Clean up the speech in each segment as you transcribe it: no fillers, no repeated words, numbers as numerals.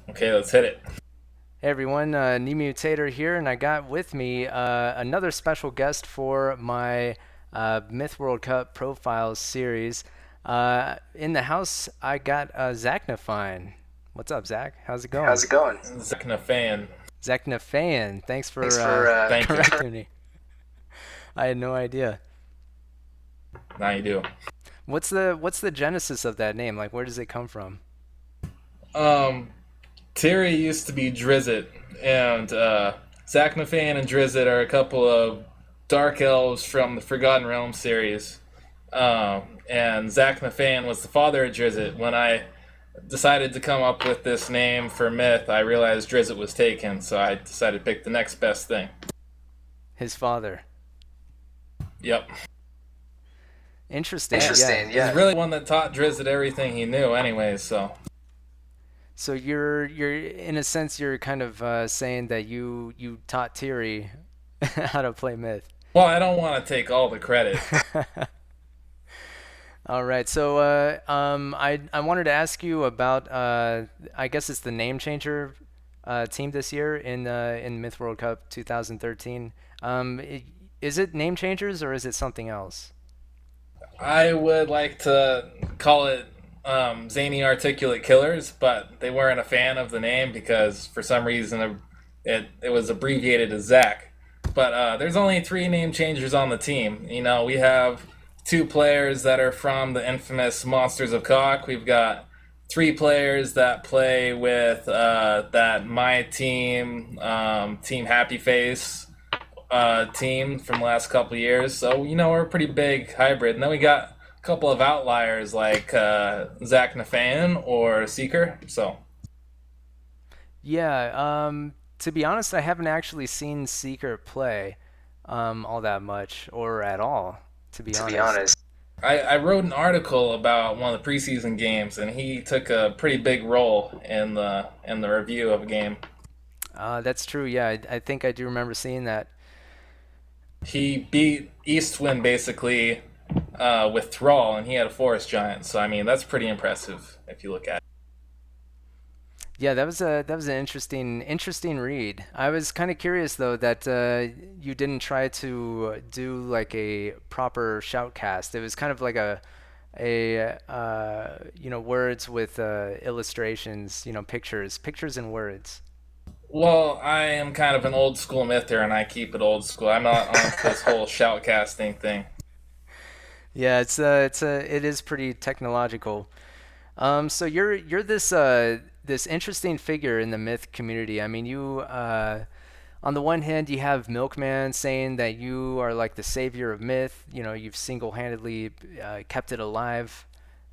Okay, let's hit it. Hey everyone, New Mutator here, and I got with me another special guest for my Myth World Cup Profiles series. In the house, I got Zaknafein. What's up, Zach? How's it going? How's it going? Zaknafein. Zaknafein. Thanks Thanks for for Thank you. correcting me. I had no idea. Now you do. What's the genesis of that name? Like, where does it come from? Um, Terry used to be Drizzt, and Zaknafein and Drizzt are a couple of dark elves from the Forgotten Realms series. And Zaknafein was the father of Drizzt. When I decided to come up with this name for Myth, I realized Drizzt was taken, so I decided to pick the next best thing. His father. Yep. Interesting. Yeah. Interesting. Yeah. He's really the one that taught Drizzt everything he knew, anyways. So So you're in a sense you're kind of saying that you taught Thierry how to play Myth. well, I don't want to take all the credit. All right. So I wanted to ask you about I guess it's the name changer team this year in Myth World Cup 2013. Is it name changers or is it something else? I would like to call it Zany Articulate Killers, but they weren't a fan of the name because for some reason it was abbreviated as Zach. But there's only three name changers on the team. You know, we have two players that are from the infamous Monsters of Cock. We've got three players that play with that my team, Team Happy Face team from the last couple of years. So we're a pretty big hybrid. And then we got a couple of outliers like Zaknafein or Seeker. So Yeah. To be honest, I haven't actually seen Seeker play all that much or at all, to be to be honest. honest, I wrote an article about one of the preseason games, and he took a pretty big role in the review of a game. That's true. Yeah, I think I do remember seeing that. He beat Eastwind basically with Thrall, and he had a Forest Giant. So I mean, that's pretty impressive if you look at it. Yeah, that was an interesting read. I was kind of curious though that you didn't try to do like a proper shoutcast. It was kind of like a words with illustrations, pictures and words. Well, I am kind of an old school myther, and I keep it old school. I'm not on this whole shoutcasting thing. Yeah, it is pretty technological. So you're this interesting figure in the myth community. I mean, you on the one hand, you have Milkman saying that you are like the savior of myth. You know, you've single-handedly kept it alive.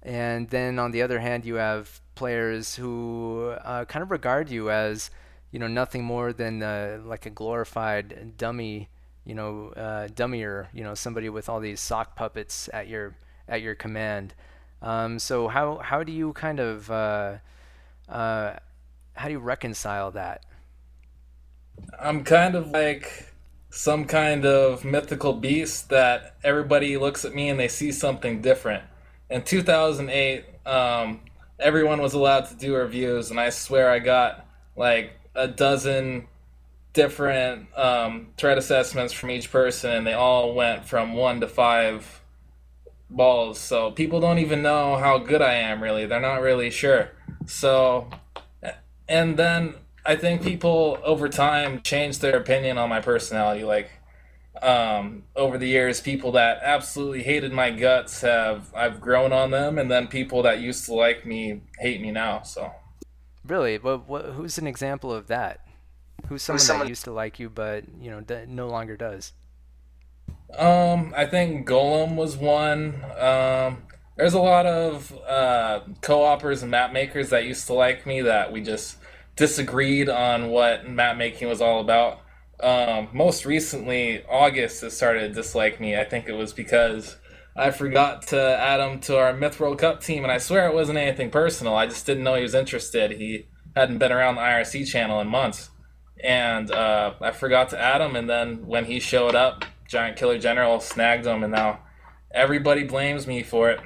And then on the other hand, you have players who kind of regard you as, nothing more than like a glorified dummy, dummier, somebody with all these sock puppets at your command. So how do you kind of uh, how do you reconcile that? I'm kind of like some kind of mythical beast that everybody looks at me and they see something different. In 2008, everyone was allowed to do reviews, and I swear I got like a dozen different threat assessments from each person, and they all went from 1 to 5 balls. So people don't even know how good I am, really. They're not really sure. So, and then I think people over time change their opinion on my personality. Like, over the years, people that absolutely hated my guts I've grown on them, and then people that used to like me hate me now. So, Really, who's an example of that? Who's who's someone that someone? used to like you but no longer does? I think Golem was one. There's a lot of co-opers and map makers that used to like me that we just disagreed on what map making was all about. Most recently, August has started to dislike me. I think it was because I forgot to add him to our Myth World Cup team, and I swear it wasn't anything personal. I just didn't know he was interested. He hadn't been around the IRC channel in months, and I forgot to add him. And then when he showed up, Giant Killer General snagged him, and now everybody blames me for it.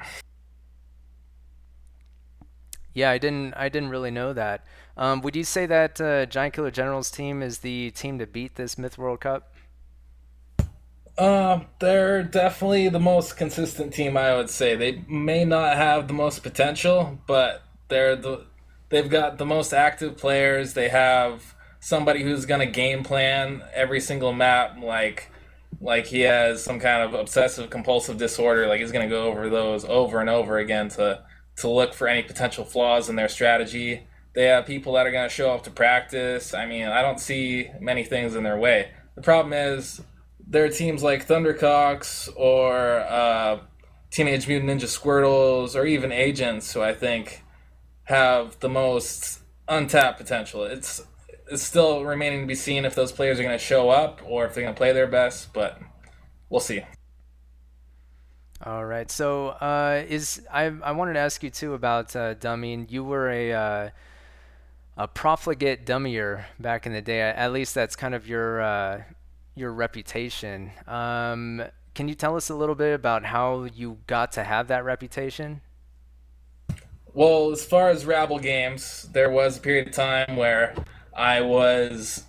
Yeah, I didn't really know that. Would you say that Giant Killer Generals team is the team to beat this Myth World Cup? They're definitely the most consistent team, I would say. They may not have the most potential, but they've got the most active players. They have somebody who's gonna game plan every single map, like he has some kind of obsessive compulsive disorder. Like he's gonna go over those over and over again to look for any potential flaws in their strategy. They have people that are gonna show up to practice. I mean, I don't see many things in their way. The problem is there are teams like Thundercocks or Teenage Mutant Ninja Squirtles or even Agents who I think have the most untapped potential. It's still remaining to be seen if those players are going to show up or if they're going to play their best, but we'll see. All right. So, is I wanted to ask you too about dummying. You were a profligate dummier back in the day. At least that's kind of your reputation. Can you tell us a little bit about how you got to have that reputation? Well, as far as Rabble games, there was a period of time where I was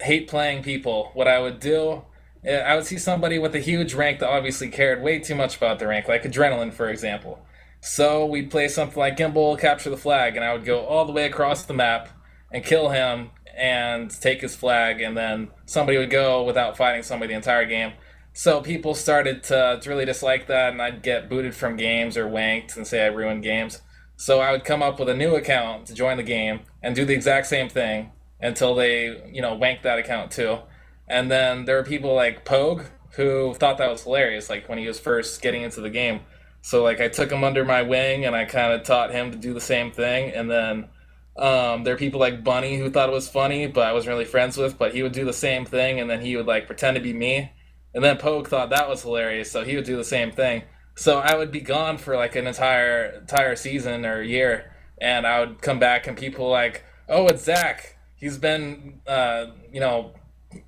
hate playing people. What I would do, I would see somebody with a huge rank that obviously cared way too much about the rank, like Adrenaline, for example. So we'd play something like Gimbal, Capture the Flag, and I would go all the way across the map and kill him and take his flag, and then somebody would go without fighting somebody the entire game. So people started to really dislike that, and I'd get booted from games or wanked and say I ruined games. So I would come up with a new account to join the game and do the exact same thing until they, wanked that account too. And then there were people like Pogue who thought that was hilarious, like when he was first getting into the game. So like I took him under my wing and I kind of taught him to do the same thing. And then there are people like Bunny who thought it was funny, but I wasn't really friends with. But he would do the same thing, and then he would like pretend to be me. And then Pogue thought that was hilarious, so he would do the same thing. So I would be gone for like an entire season or year, and I would come back, and people were like, "Oh, it's Zach. He's been,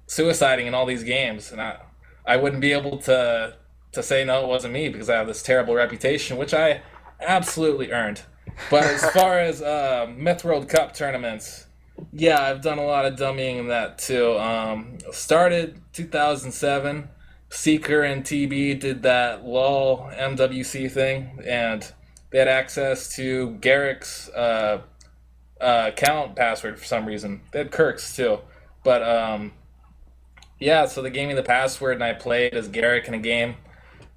suiciding in all these games," and I wouldn't be able to say no, it wasn't me because I have this terrible reputation, which I absolutely earned. But as far as Myth World Cup tournaments, yeah, I've done a lot of dummying in that too. Started 2007. Seeker and TB did that LOL MWC thing, and they had access to Garrick's account password for some reason. They had Kirk's too, but yeah. So they gave me the password, and I played as Garrick in a game.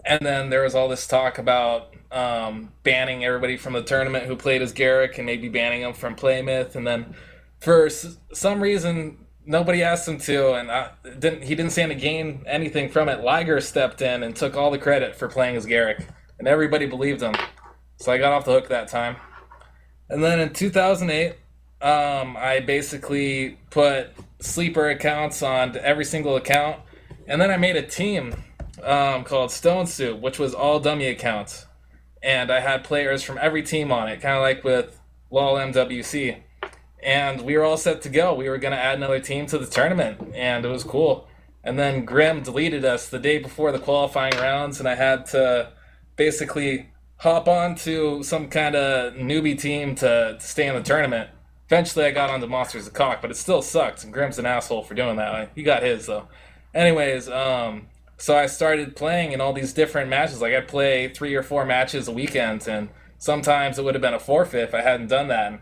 And then there was all this talk about banning everybody from the tournament who played as Garrick and maybe banning them from Playmouth. And then for some reason, nobody asked him to, and he didn't stand to gain anything from it. Liger stepped in and took all the credit for playing as Garrick, and everybody believed him. So I got off the hook that time. And then in 2008, I basically put sleeper accounts on every single account, and then I made a team called Stone Soup, which was all dummy accounts, and I had players from every team on it, kind of like with LOL MWC. And we were all set to go. We were going to add another team to the tournament, and it was cool. And then Grim deleted us the day before the qualifying rounds, and I had to basically hop onto some kind of newbie team to stay in the tournament. Eventually, I got onto Monsters of Cock, but it still sucks, and Grim's an asshole for doing that. He got his, though. Anyways, so I started playing in all these different matches. Like, I'd play 3 or 4 matches a weekend, and sometimes it would have been a forfeit if I hadn't done that. And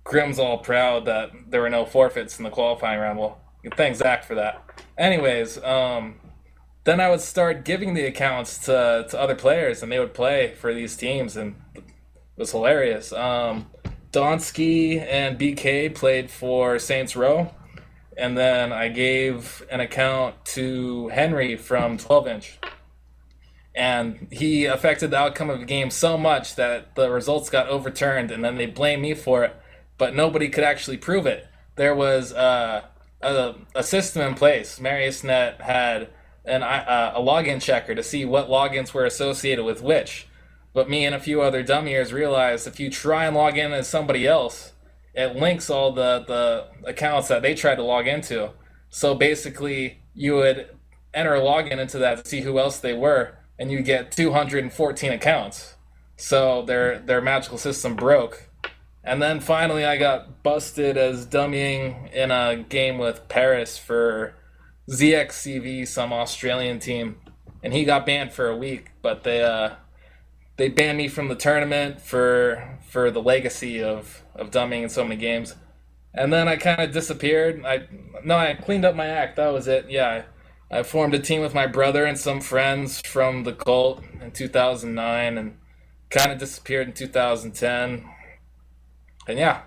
Grim's all proud that there were no forfeits in the qualifying round. Well, thanks Zach for that. Anyways, then I would start giving the accounts to other players, and they would play for these teams, and it was hilarious. Donsky and BK played for Saints Row, and then I gave an account to Henry from 12 inch. And he affected the outcome of the game so much that the results got overturned, and then they blamed me for it, but nobody could actually prove it. There was a system in place. MariusNet had a login checker to see what logins were associated with which. But me and a few other dummiers realized if you try and log in as somebody else, it links all the accounts that they tried to log into. So basically, you would enter a login into that to see who else they were, and you get 214 accounts. So their magical system broke, And then finally, I got busted as dummying in a game with Paris for ZXCV, some Australian team, and he got banned for a week. But they banned me from the tournament for the legacy of dummying in so many games. And then I kind of disappeared. I cleaned up my act. That was it. Yeah, I formed a team with my brother and some friends from the cult in 2009, and kind of disappeared in 2010. And yeah,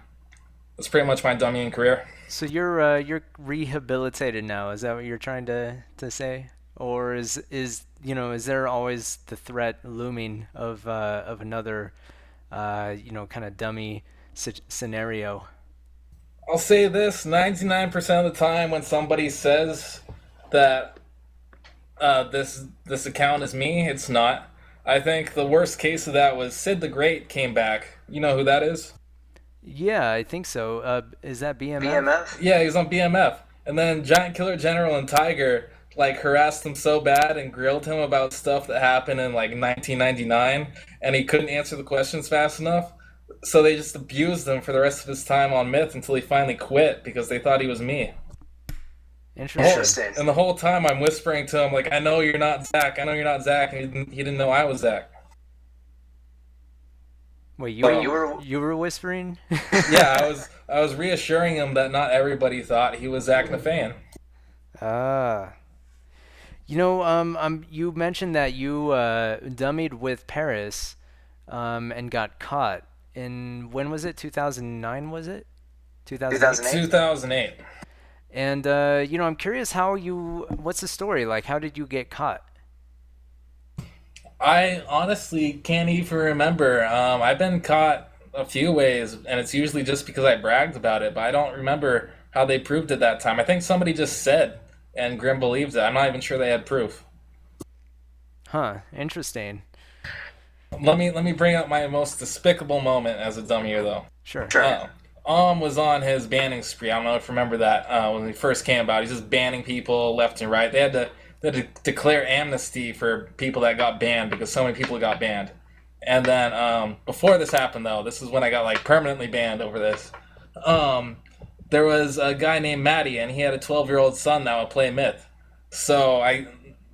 that's pretty much my dummying career. So you're rehabilitated now. Is that what you're trying to say? Or is is there always the threat looming of another kind of dummy scenario? I'll say this: 99% of the time, when somebody says that this account is me, it's not. I think the worst case of that was Sid the Great came back. You know who that is? Yeah, I think so. Is that BMF? BMF? Yeah, he was on BMF. And then Giant Killer General and Tiger like harassed him so bad and grilled him about stuff that happened in like 1999, and he couldn't answer the questions fast enough. So they just abused him for the rest of his time on Myth until he finally quit because they thought he was me. Interesting. Interesting. And the whole time I'm whispering to him like, "I know you're not Zach. I know you're not Zach." And he didn't know I was Zach. Wait, Wait, you were you were whispering? Yeah, I was reassuring him that not everybody thought he was Zaknafein. Ah. You mentioned that you dummied with Paris, and got caught. In when was it? 2009 was it? 2008? 2008? 2008. And I'm curious what's the story? Like, how did you get caught? I honestly can't even remember. I've been caught a few ways, and it's usually just because I bragged about it, but I don't remember how they proved it that time. I think somebody just said, and Grim believes it. I'm not even sure they had proof. Huh, interesting. Let me bring up my most despicable moment as a dummy here, though. Sure. Sure. Was on his banning spree. I don't know if you remember that when he first came about. He's just banning people left and right. They had to declare amnesty for people that got banned because so many people got banned. And then before this happened, though, this is when I got like permanently banned over this. Um, there was a guy named Matty, and he had a 12-year-old son that would play Myth. So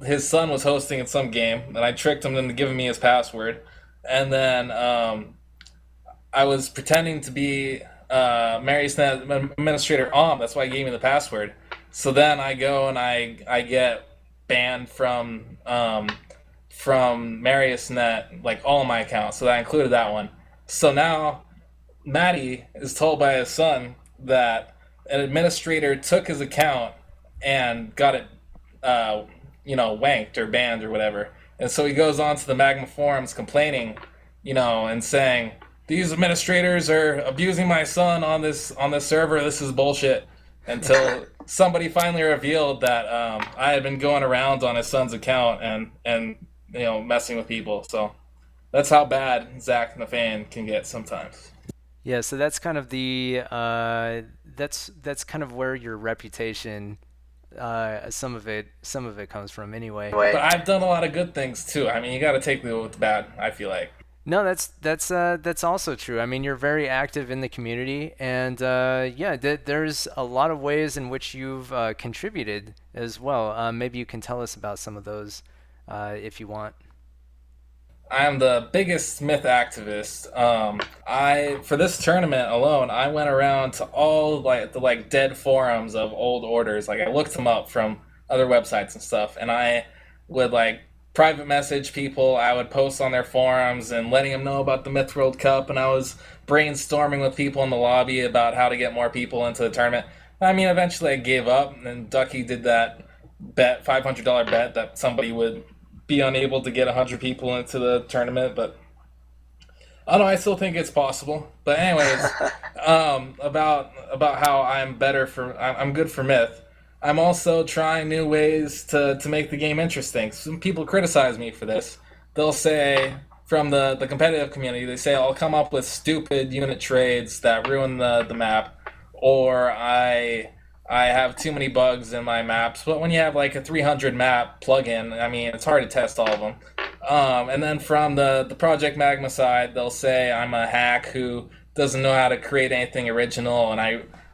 his son was hosting in some game, and I tricked him into giving me his password. And then I was pretending to be Mary's administrator That's why he gave me the password. So then I go and I get banned from Mariusnet, like all of my accounts. So that included that one. So now Maddie is told by his son that an administrator took his account and got it, uh, wanked or banned or whatever. And so he goes on to the Magma forums complaining, and saying these administrators are abusing my son on this server. This is bullshit. Until somebody finally revealed that I had been going around on his son's account and messing with people. So that's how bad Zach Nafan can get sometimes. Yeah, so that's kind of that's kind of where your reputation, some of it comes from anyway. But I've done a lot of good things too. I mean, you got to take the with the bad. I feel like. No, that's also true. I mean, you're very active in the community, and yeah, there's a lot of ways in which you've contributed as well. Maybe you can tell us about some of those, if you want. I am the biggest myth activist. I for this tournament alone, I went around to all like the like dead forums of old orders. Like I looked them up from other websites and stuff, and I would like private message people. I would post on their forums and letting them know about the Myth World Cup, and I was brainstorming with people in the lobby about how to get more people into the tournament. I mean, eventually I gave up, and Ducky did that bet, $500 bet that somebody would be unable to get 100 people into the tournament, but I don't know. I still think it's possible. But anyways, about how I'm good for myth. I'm also trying new ways to make the game interesting. Some people criticize me for this. They'll say from the competitive community, they say I'll come up with stupid unit trades that ruin the map, or I have too many bugs in my maps. But when you have like a 300 map plugin, I mean, it's hard to test all of them. And then from the Project Magma side, they'll say I'm a hack who doesn't know how to create anything original, and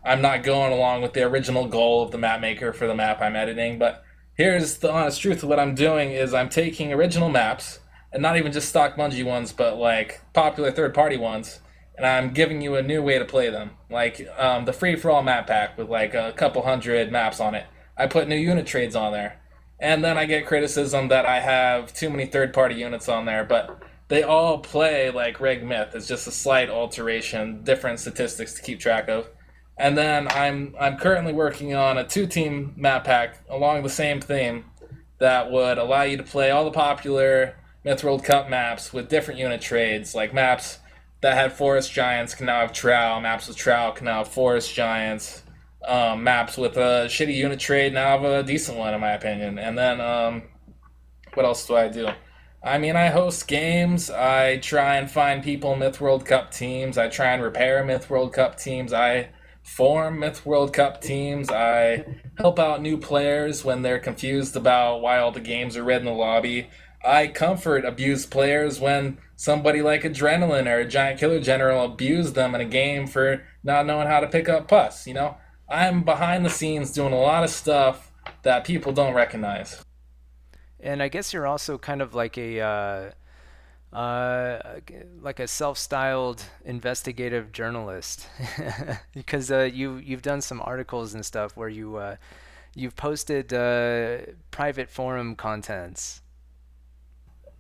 I'm not going along with the original goal of the map maker for the map I'm editing. But here's the honest truth of what I'm doing is I'm taking original maps, and not even just stock Bungie ones, but like popular third party ones, and I'm giving you a new way to play them. Like the free for all map pack with like a couple hundred maps on it. I put new unit trades on there. And then I get criticism that I have too many third party units on there, but they all play like Reg Myth. It's just a slight alteration, different statistics to keep track of. And then I'm currently working on a 2-team map pack along the same theme that would allow you to play all the popular Myth World Cup maps with different unit trades, like maps that had forest giants can now have trow, maps with trow can now have forest giants, maps with a shitty unit trade now have a decent one in my opinion. And then what else do I do? I mean, I host games. I try and find people Myth World Cup teams. I try and repair Myth World Cup teams. I form Myth World Cup teams. I help out new players when they're confused about why all the games are red in the lobby. I comfort abused players when somebody like Adrenaline or a Giant Killer General abused them in a game for not knowing how to pick up pus. You know, I'm behind the scenes doing a lot of stuff that people don't recognize. And I guess you're also kind of like a self-styled investigative journalist, because you've done some articles and stuff where you've posted private forum contents.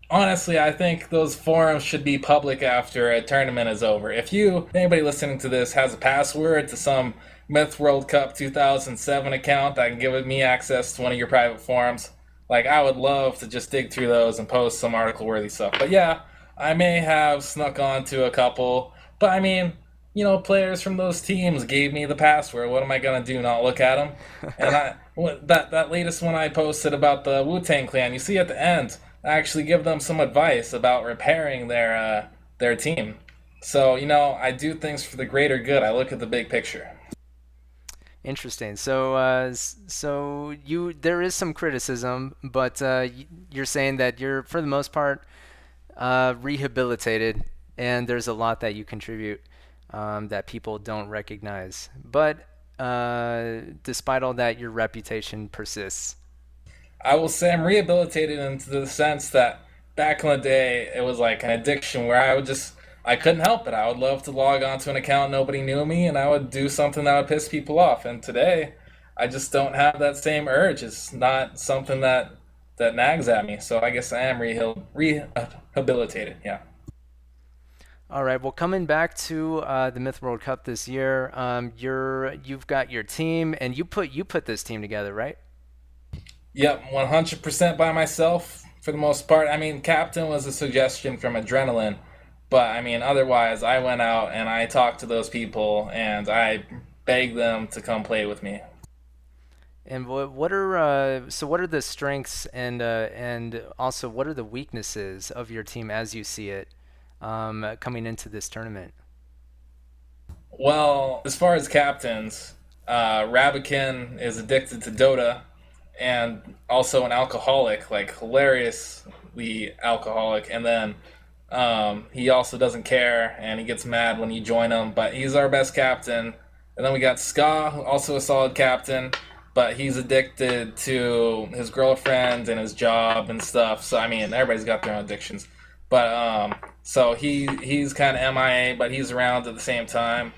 Honestly, I think those forums should be public after a tournament is over. If anybody listening to this has a password to some Myth World Cup 2007 account that can give me access to one of your private forums, like I would love to just dig through those and post some article worthy stuff. But yeah, I may have snuck onto a couple. But I mean, players from those teams gave me the password. What am I gonna do? Not look at them? And that latest one I posted about the Wu Tang Clan. You see at the end, I actually give them some advice about repairing their team. So I do things for the greater good. I look at the big picture. Interesting. So, so there is some criticism, but you're saying that you're, for the most part, rehabilitated, and there's a lot that you contribute that people don't recognize. But despite all that, your reputation persists. I will say I'm rehabilitated into the sense that back in the day it was like an addiction where I couldn't help it. I would love to log onto an account nobody knew me and I would do something that would piss people off. And today I just don't have that same urge. It's not something that nags at me. So I guess I am rehabilitated. Yeah. All right. Well, coming back to the Myth World Cup this year, you've got your team, and you put this team together, right? Yep, 100% by myself for the most part. I mean, captain was a suggestion from Adrenaline, but I mean, otherwise, I went out and I talked to those people and I begged them to come play with me. And what are the strengths and also what are the weaknesses of your team as you see it coming into this tournament? Well, as far as captains, Rabikin is addicted to Dota and also an alcoholic, like hilariously alcoholic. And then he also doesn't care and he gets mad when you join him, but he's our best captain. And then we got Ska, also a solid captain, but he's addicted to his girlfriend and his job and stuff. So I mean, everybody's got their own addictions. But so he's kind of MIA, but he's around at the same time.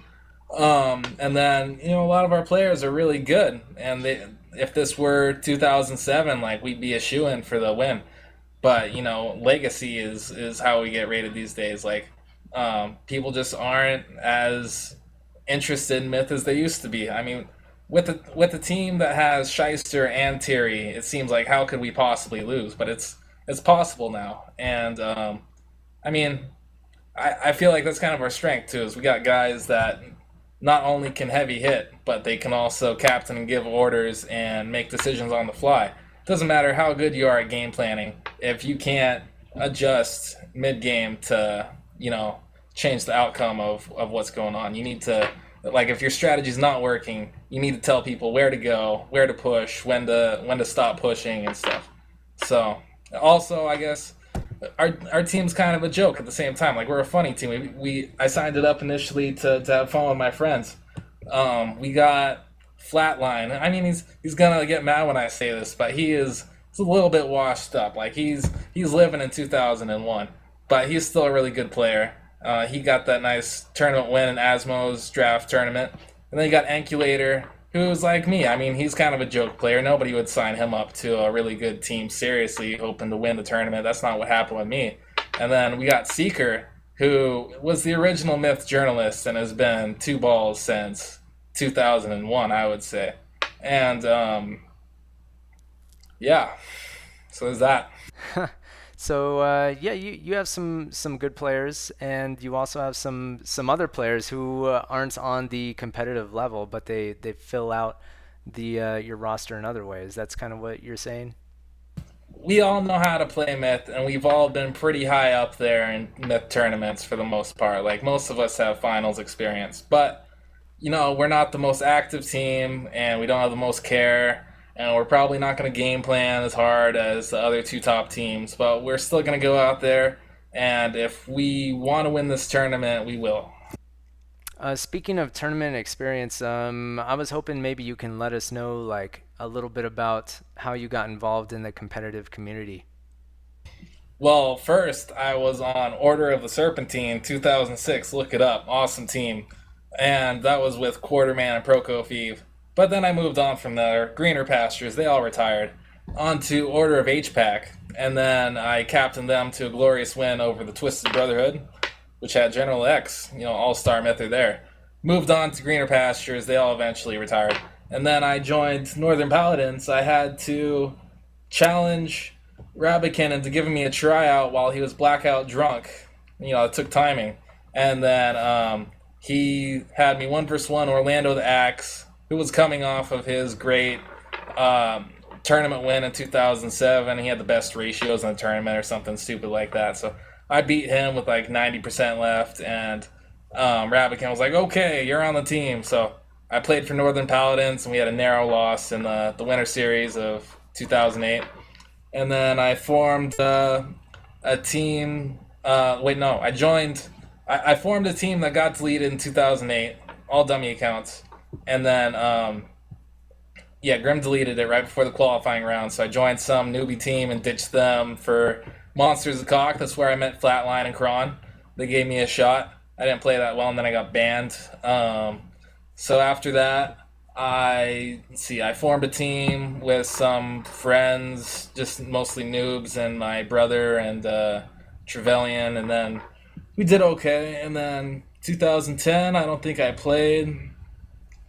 And then a lot of our players are really good, and if this were 2007, like we'd be a shoe in for the win. But legacy is how we get rated these days. Like people just aren't as interested in myth as they used to be. I mean, with a team that has Shyster and Terry, it seems like how could we possibly lose? But it's possible now, and I mean, I feel like that's kind of our strength too. Is we got guys that not only can heavy hit, but they can also captain and give orders and make decisions on the fly. Doesn't matter how good you are at game planning if you can't adjust mid game to change the outcome of what's going on. You need to, like, if your strategy's not working, you need to tell people where to go, where to push, when to stop pushing and stuff. So also, I guess our team's kind of a joke at the same time. Like we're a funny team. I signed it up initially to have fun with my friends. We got Flatline. I mean, he's gonna get mad when I say this, but he's a little bit washed up. Like he's living in 2001, but he's still a really good player. He got that nice tournament win in Asmo's draft tournament, and then you got Ankulator, who's like me. I mean, he's kind of a joke player. Nobody would sign him up to a really good team seriously, hoping to win the tournament. That's not what happened with me. And then we got Seeker, who was the original Myth journalist and has been two balls since 2001, I would say. And yeah, so there's that. So yeah, you have some good players, and you also have some other players who aren't on the competitive level, but they fill out the your roster in other ways. That's kind of what you're saying. We all know how to play Myth, and we've all been pretty high up there in Myth tournaments for the most part. Like most of us have finals experience, but we're not the most active team, and we don't have the most care, and we're probably not going to game plan as hard as the other two top teams, but we're still going to go out there, and if we want to win this tournament, we will. Speaking of tournament experience, I was hoping maybe you can let us know like a little bit about how you got involved in the competitive community. Well, first, I was on Order of the Serpentine 2006. Look it up. Awesome team. And that was with Quarterman and Prokofiev. But then I moved on from there. Greener Pastures, they all retired. On to Order of H-Pack. And then I captained them to a glorious win over the Twisted Brotherhood, which had General X, all-star method there. Moved on to Greener Pastures. They all eventually retired. And then I joined Northern Paladins. I had to challenge Rabikin into giving me a tryout while he was blackout drunk. It took timing. And then he had me 1 vs 1 Orlando the Axe, who was coming off of his great tournament win in 2007. He had the best ratios in the tournament or something stupid like that. So I beat him with like 90% left, and Rabikin was like, okay, you're on the team. So I played for Northern Paladins, and we had a narrow loss in the winter series of 2008. And then I formed a team. Wait, no, I joined. I formed a team that got deleted in 2008, all dummy accounts. And then, yeah, Grim deleted it right before the qualifying round. So I joined some newbie team and ditched them for Monsters of Cock. That's where I met Flatline and Kron. They gave me a shot. I didn't play that well, and then I got banned. So after that, I formed a team with some friends, just mostly noobs, and my brother and Trevelyan, and then we did okay. And then 2010, I don't think I played.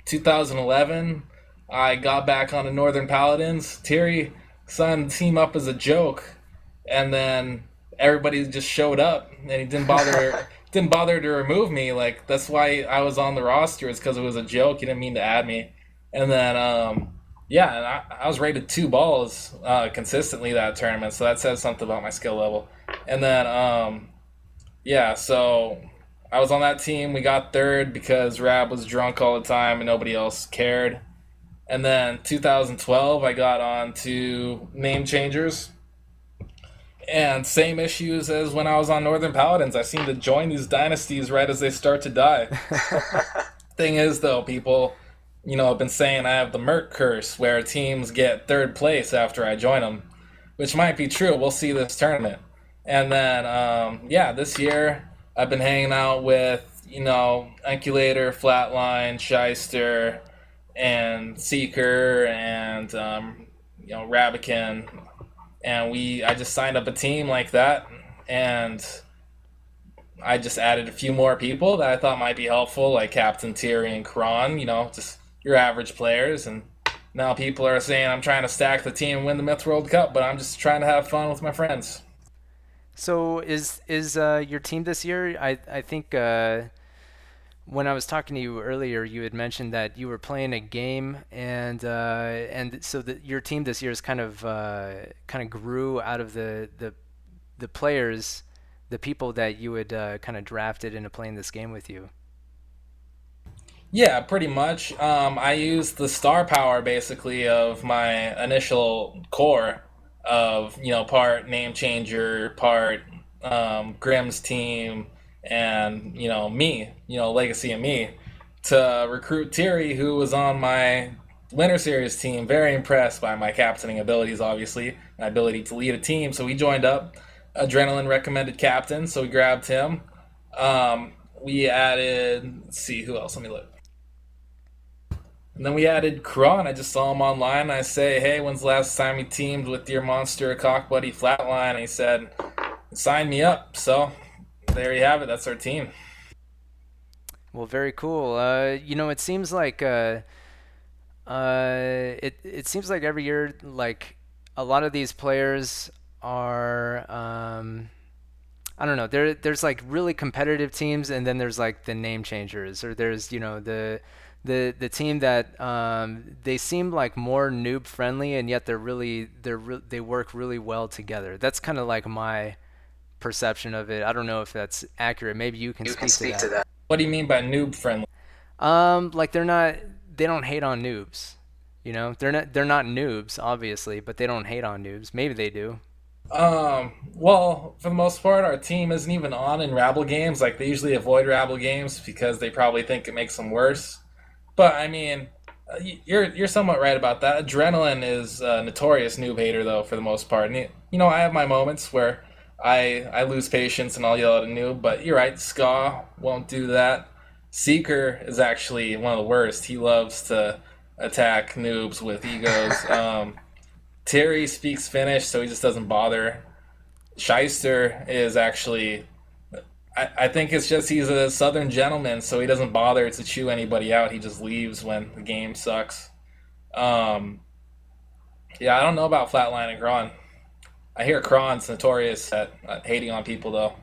2011, I got back on the Northern Paladins. Terry signed the team up as a joke, and then everybody just showed up, and he didn't bother to remove me. Like that's why I was on the roster. It's because it was a joke. He didn't mean to add me. And then yeah, and I was rated 2 balls consistently that tournament, so that says something about my skill level. And then yeah, so I was on that team. We got third because Rab was drunk all the time and nobody else cared. And then 2012, I got on to Name Changers. And same issues as when I was on Northern Paladins. I seem to join these dynasties right as they start to die. Thing is, though, people, have been saying I have the Merc curse, where teams get third place after I join them, which might be true. We'll see this tournament. And then, yeah, this year I've been hanging out with, Ankulator, Flatline, Shyster, and Seeker, and, Rabikin. And I just signed up a team like that, and I just added a few more people that I thought might be helpful, like Captain Thierry and Kron, just your average players. And now people are saying I'm trying to stack the team and win the Myth World Cup, but I'm just trying to have fun with my friends. So is your team this year? I think when I was talking to you earlier, you had mentioned that you were playing a game, and so that your team this year is kind of grew out of the players, the people that you had kind of drafted into playing this game with you. Yeah, pretty much. I used the star power basically of my initial core of part name changer, part Grimm's team, and me, legacy of me, to recruit Thierry, who was on my Winter Series team. Very impressed by my captaining abilities, obviously, my ability to lead a team. So we joined up. Adrenaline recommended captain, so we grabbed him. We added, let's see, who else? Let me look. And then we added Kron. I just saw him online. And I say, hey, when's the last time you teamed with your monster cock buddy Flatline? And he said, sign me up. So there you have it. That's our team. Well, very cool. It seems like it seems like every year, like a lot of these players are, I don't know. There's like really competitive teams, and then there's like the name changers, or there's the team that they seem like more noob friendly, and yet they work really well together. That's kind of like my perception of it. I don't know if that's accurate. Maybe you can speak to that. What do you mean by noob friendly? Like they don't hate on noobs. They're not noobs, obviously, but they don't hate on noobs. Maybe they do. Well, for the most part, our team isn't even on in Rabble games. Like, they usually avoid Rabble games because they probably think it makes them worse. But I mean, you're somewhat right about that. Adrenaline is a notorious noob hater, though, for the most part. And I have my moments where I lose patience and I'll yell at a noob. But you're right, Ska won't do that. Seeker is actually one of the worst. He loves to attack noobs with egos. Terry speaks Finnish, so he just doesn't bother. Shyster is actually, I think it's just he's a Southern gentleman, so he doesn't bother to chew anybody out. He just leaves when the game sucks. Um, yeah, I don't know about Flatline and Kron. I hear Kron's notorious at hating on people, though.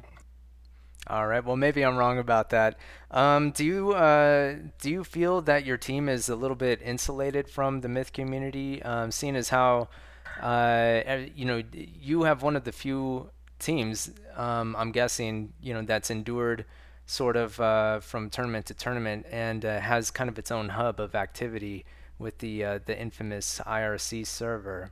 All right. Well, maybe I'm wrong about that. Do you feel that your team is a little bit insulated from the myth community, seeing as how you have one of the few teams, I'm guessing, that's endured sort of from tournament to tournament and has kind of its own hub of activity with the infamous IRC server.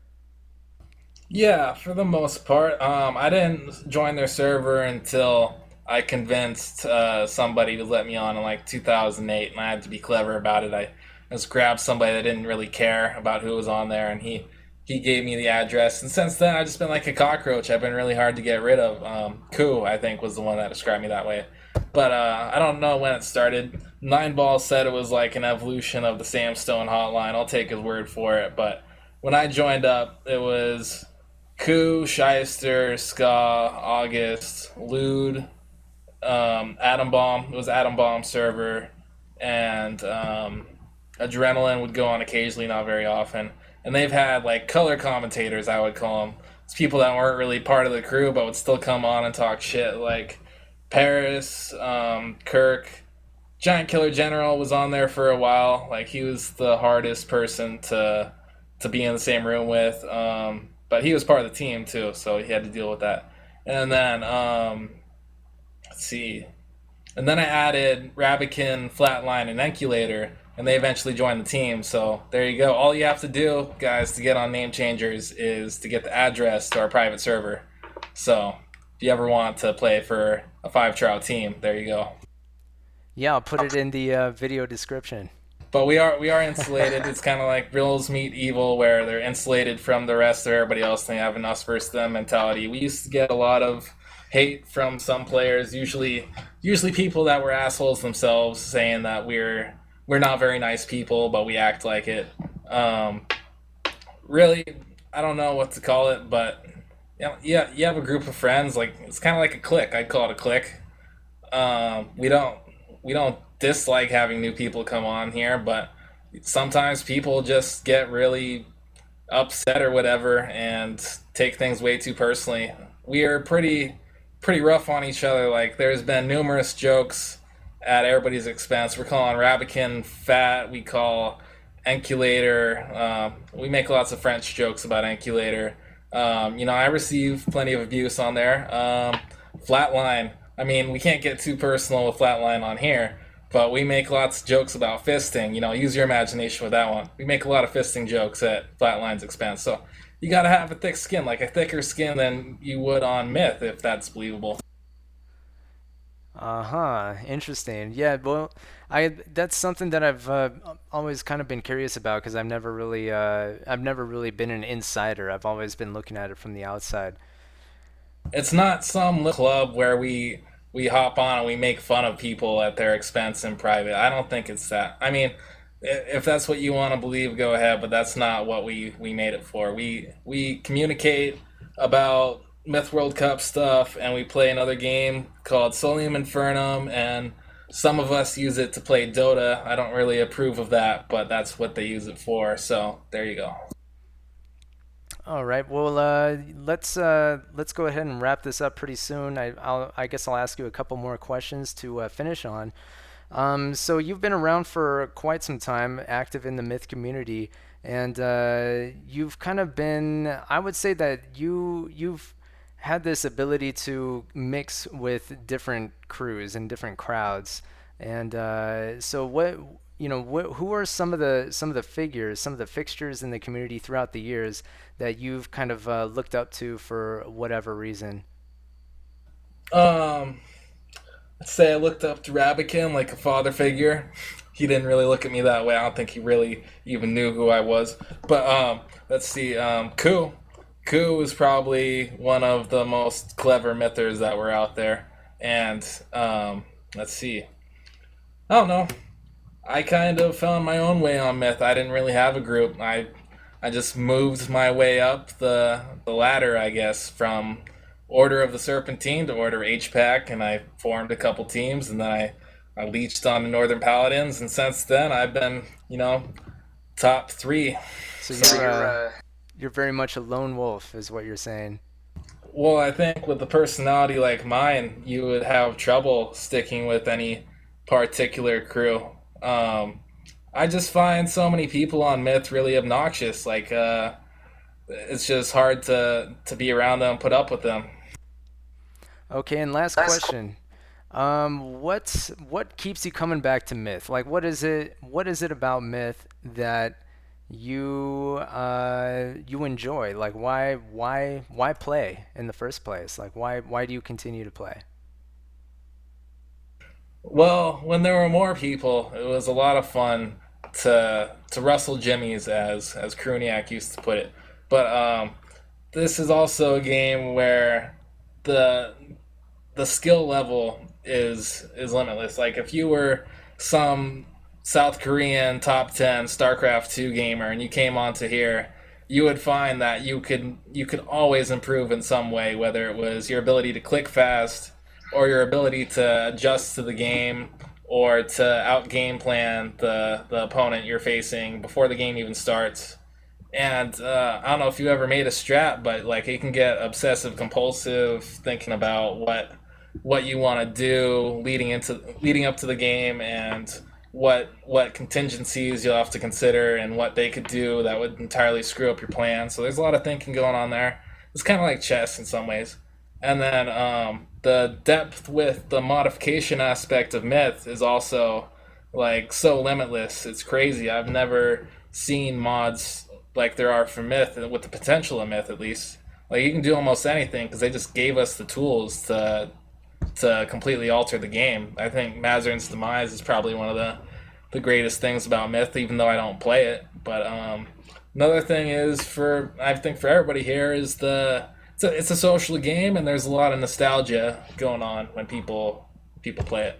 Yeah, for the most part. I didn't join their server until I convinced somebody to let me on in like 2008, and I had to be clever about it. I just grabbed somebody that didn't really care about who was on there, and he gave me the address. And since then, I've just been like a cockroach. I've been really hard to get rid of. Koo, I think, was the one that described me that way. But I don't know when it started. Nine Ball said it was like an evolution of the Samstone hotline. I'll take his word for it. But when I joined up, it was Koo, Shyster, Ska, August, Lude, Atom Bomb. It was Atom Bomb server, and Adrenaline would go on occasionally, not very often. And they've had like color commentators, I would call them. It's people that weren't really part of the crew, but would still come on and talk shit. Like Paris, Kirk, Giant Killer General was on there for a while. Like, he was the hardest person to be in the same room with. But he was part of the team too, so he had to deal with that. And then let's see. And then I added Rabikin, Flatline, and Enculator, and they eventually joined the team. So there you go. All you have to do, guys, to get on Name Changers is to get the address to our private server. So if you ever want to play for a 5-trial team, there you go. Yeah, I'll put it in the video description. But we are insulated. It's kind of like Reals meet Evil, where they're insulated from the rest of everybody else. They have an us versus them mentality. We used to get a lot of hate from some players, usually people that were assholes themselves, saying that we're not very nice people, but we act like it. Um, Really, I don't know what to call it, but yeah, you have a group of friends. Like, it's kind of like a clique. I'd call it a clique. We don't dislike having new people come on here, but sometimes people just get really upset or whatever and take things way too personally. We are pretty rough on each other. Like, there's been numerous jokes at everybody's expense. We're calling Rabikin fat. We call Enculator. We make lots of French jokes about Enculator. I receive plenty of abuse on there. Flatline. I mean, we can't get too personal with Flatline on here, but we make lots of jokes about fisting. Use your imagination with that one. We make a lot of fisting jokes at Flatline's expense. So you gotta have a thick skin, like a thicker skin than you would on Myth, if that's believable. Uh-huh. Interesting. Yeah, well, I that's something that I've always kind of been curious about because I've never really been an insider. I've always been looking at it from the outside. It's not some little club where we hop on and we make fun of people at their expense in private. I don't think it's that. I mean, if that's what you want to believe, go ahead. But that's not what we made it for. We communicate about Myth World Cup stuff, and we play another game called Solium Infernum, and some of us use it to play Dota. I don't really approve of that, but that's what they use it for. So there you go. All right. Well, let's go ahead and wrap this up pretty soon. I guess I'll ask you a couple more questions to finish on. So you've been around for quite some time, active in the myth community, and you've kind of been, I would say that you've had this ability to mix with different crews and different crowds. And so who are some of the figures, some of the fixtures in the community throughout the years that you've kind of looked up to for whatever reason? Um, Let's say I looked up to Rabikin like a father figure. He didn't really look at me that way. I don't think he really even knew who I was. But let's see. Ku. Ku was probably one of the most clever mythers that were out there. And let's see. I don't know. I kind of found my own way on myth. I didn't really have a group. I just moved my way up the ladder, I guess, from Order of the Serpentine to Order HPAC, and I formed a couple teams, and then I leached on the Northern Paladins, and since then I've been, top three. So So you're very much a lone wolf, is what you're saying. well, I think with a personality like mine, you would have trouble sticking with any particular crew. Um, I just find so many people on Myth really obnoxious. Like, it's just hard to be around them, put up with them. Okay, and last question. What keeps you coming back to Myth? Like, what is it about Myth that you enjoy? Like, why play in the first place? Like, why do you continue to play? Well, when there were more people, it was a lot of fun to rustle jimmies, as Kruniak used to put it. But this is also a game where the the skill level is limitless. Like if you were some South Korean top 10 StarCraft 2 gamer and you came onto here, you would find that you could always improve in some way, whether it was your ability to click fast or your ability to adjust to the game or to out game plan the opponent you're facing before the game even starts. And I don't know if you ever made a strat, but like it can get obsessive compulsive thinking about what you want to do leading up to the game and what contingencies you'll have to consider and what they could do that would entirely screw up your plan. So there's a lot of thinking going on there. It's kind of like chess in some ways. And then the depth with the modification aspect of Myth is also like so limitless. It's crazy. I've never seen mods like there are for Myth, with the potential of Myth at least. Like you can do almost anything because they just gave us the tools to completely alter the game. I think Mazarin's demise is probably one of the greatest things about Myth, even though I don't play it. But another thing is for I think for everybody here is it's a social game and there's a lot of nostalgia going on when people play it.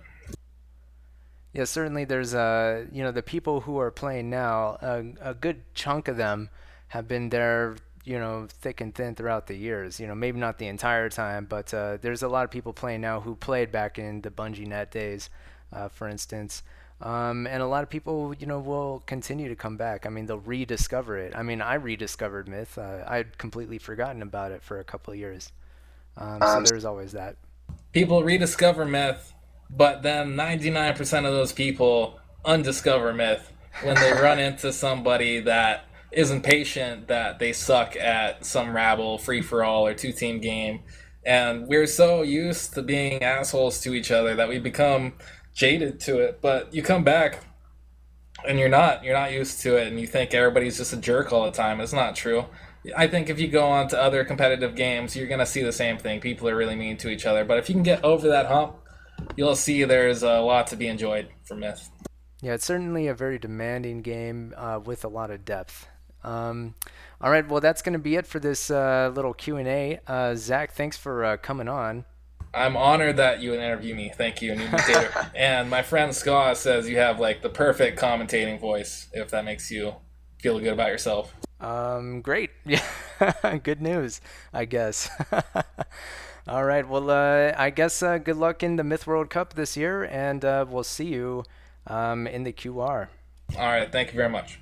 Yeah, certainly there's the people who are playing now, a good chunk of them have been there, thick and thin throughout the years. Maybe not the entire time, but there's a lot of people playing now who played back in the Bungie Net days, for instance. And a lot of people, will continue to come back. I mean, they'll rediscover it. I mean, I rediscovered Myth. I'd completely forgotten about it for a couple of years. So there's always that. People rediscover Myth, but then 99% of those people undiscover Myth when they run into somebody that isn't patient, that they suck at some Rabble, free for all, or two team game. And we're so used to being assholes to each other that we become jaded to it. But you come back and you're not used to it, and you think everybody's just a jerk all the time. It's not true. I think if you go on to other competitive games, you're gonna see the same thing. People are really mean to each other, but if you can get over that hump, you'll see there's a lot to be enjoyed from Myth. Yeah, it's certainly a very demanding game with a lot of depth. Um, all right, well, that's going to be it for this little Q&A. Zach, thanks for coming on. I'm honored that you would interview me. Thank you, New Tater. And my friend Scott says you have like the perfect commentating voice. If that makes you feel good about yourself. Great. Yeah, good news, I guess. All right, well, I guess good luck in the Myth World Cup this year, and we'll see you in the QR. All right, thank you very much.